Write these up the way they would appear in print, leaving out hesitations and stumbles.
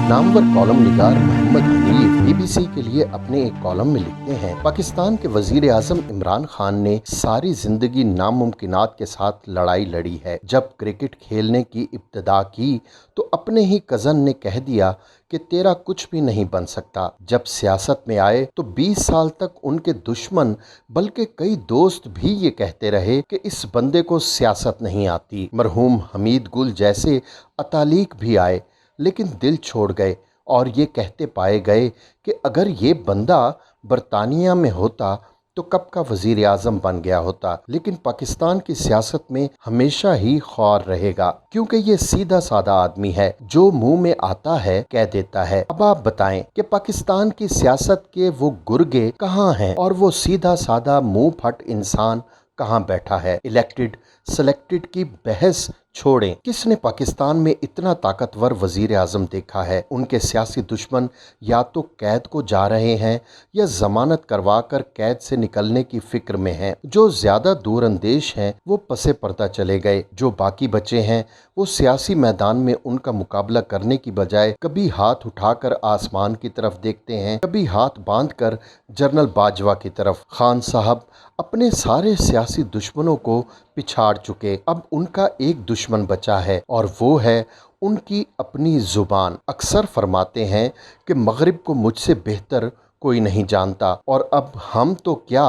Namvar column निगार Mohammad Hanif BBC के लिए अपने एक कॉलम में लिखते हैं, पाकिस्तान के वजीर आजम इमरान खान ने सारी जिंदगी नामुमकिनात के साथ लड़ाई लड़ी है। जब क्रिकेट खेलने की इब्तिदा की तो अपने ही कज़न ने कह दिया कि तेरा कुछ भी नहीं बन सकता। जब सियासत में आए तो 20 साल तक उनके दुश्मन बल्कि कई दोस्त भी ये कहते रहे कि इस बंदे को सियासत नहीं आती। मरहूम हमीद गुल जैसे अतालीक भी आए लेकिन दिल छोड़ गए और ये कहते पाए गए कि अगर ये बंदा बरतानिया में होता तो कब का वजीर आज़म बन गया होता। लेकिन पाकिस्तान की सियासत में हमेशा ही खौर रहेगा क्योंकि ये सीधा साधा आदमी है, जो मुंह में आता है कह देता है। अब आप बताएं कि पाकिस्तान की सियासत के वो गुर्गे कहाँ हैं और वो सीधा साधा मुंह फट इंसान कहाँ बैठा है। इलेक्टेड सेलेक्टेड की बहस छोड़ें, किसने पाकिस्तान में इतना ताकतवर वजीर आज़म देखा है। उनके सियासी दुश्मन या तो कैद को जा रहे हैं या जमानत करवा कर कैद से निकलने की फिक्र में हैं। जो ज़्यादा दूर अंदेश हैं वो पसे पर्दा चले गए। जो बाकी बचे हैं वो सियासी मैदान में उनका मुकाबला करने की बजाय कभी हाथ उठाकर आसमान की तरफ देखते हैं, कभी हाथ बांध कर जनरल बाजवा की तरफ। खान साहब अपने सारे सियासी दुश्मनों को पिछाड़ चुके, अब उनका एक दुश्मन बचा है और वो है उनकी अपनी ज़ुबान। अक्सर फरमाते हैं कि मगरिब को मुझसे बेहतर कोई नहीं जानता और अब हम तो क्या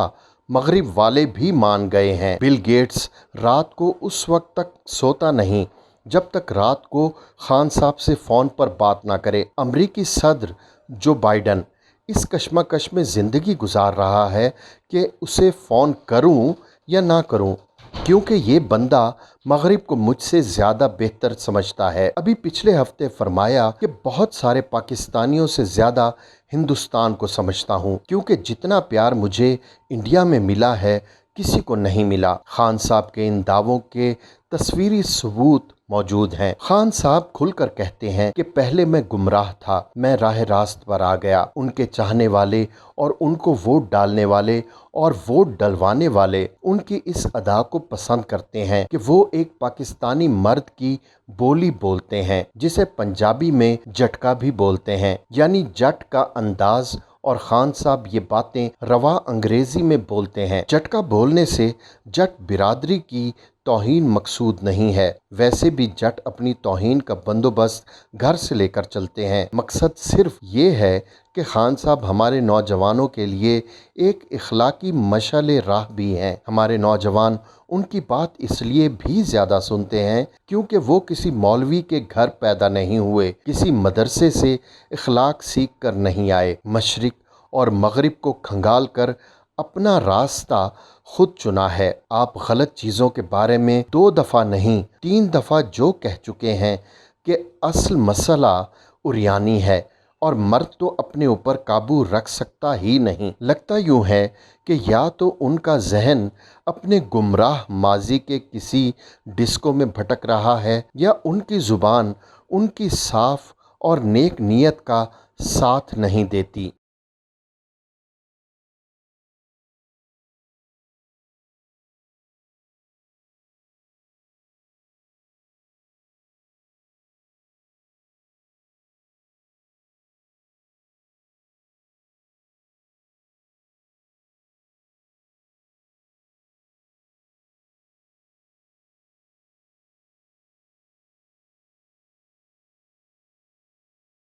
मगरिब वाले भी मान गए हैं। बिल गेट्स रात को उस वक्त तक सोता नहीं जब तक रात को खान साहब से फ़ोन पर बात ना करे। अमरीकी सदर जो बाइडन इस कश्मकश में ज़िंदगी गुजार रहा है कि उसे फ़ोन करूं या ना करूं, क्योंकि ये बंदा मगरिब को मुझसे ज़्यादा बेहतर समझता है। अभी पिछले हफ्ते फरमाया कि बहुत सारे पाकिस्तानियों से ज़्यादा हिंदुस्तान को समझता हूँ, क्योंकि जितना प्यार मुझे इंडिया में मिला है किसी को नहीं मिला। खान साहब के इन दावों के तस्वीरी सबूत मौजूद हैं। खान साहब खुलकर कहते हैं कि पहले मैं गुमराह था, मैं राह रास्त पर आ गया। उनके चाहने वाले और उनको वोट डालने वाले और वोट डलवाने वाले उनकी इस अदा को पसंद करते हैं कि वो एक पाकिस्तानी मर्द की बोली बोलते हैं, जिसे पंजाबी में जटका भी बोलते हैं, यानी जट का अंदाज। और खान साहब ये बातें रवा अंग्रेज़ी में बोलते हैं। जटका बोलने से जट बिरादरी की तौहीन मकसूद नहीं है, वैसे भी जट अपनी तौहीन का बंदोबस्त घर से लेकर चलते हैं। मकसद सिर्फ ये है कि खान साहब हमारे नौजवानों के लिए एक इखलाकी मशाल राह भी हैं। हमारे नौजवान उनकी बात इसलिए भी ज़्यादा सुनते हैं क्योंकि वो किसी मौलवी के घर पैदा नहीं हुए, किसी मदरसे से इखलाक सीख कर नहीं आए। मशरिक और मगरिब को खंगाल कर अपना रास्ता खुद चुना है। आप गलत चीज़ों के बारे में 2 दफ़ा नहीं 3 दफ़ा जो कह चुके हैं कि असल मसला उरियानी है और मर्द तो अपने ऊपर काबू रख सकता ही नहीं। लगता यूँ है कि या तो उनका जहन अपने गुमराह माजी के किसी डिस्को में भटक रहा है या उनकी ज़ुबान उनकी साफ और नेक नीयत का साथ नहीं देती।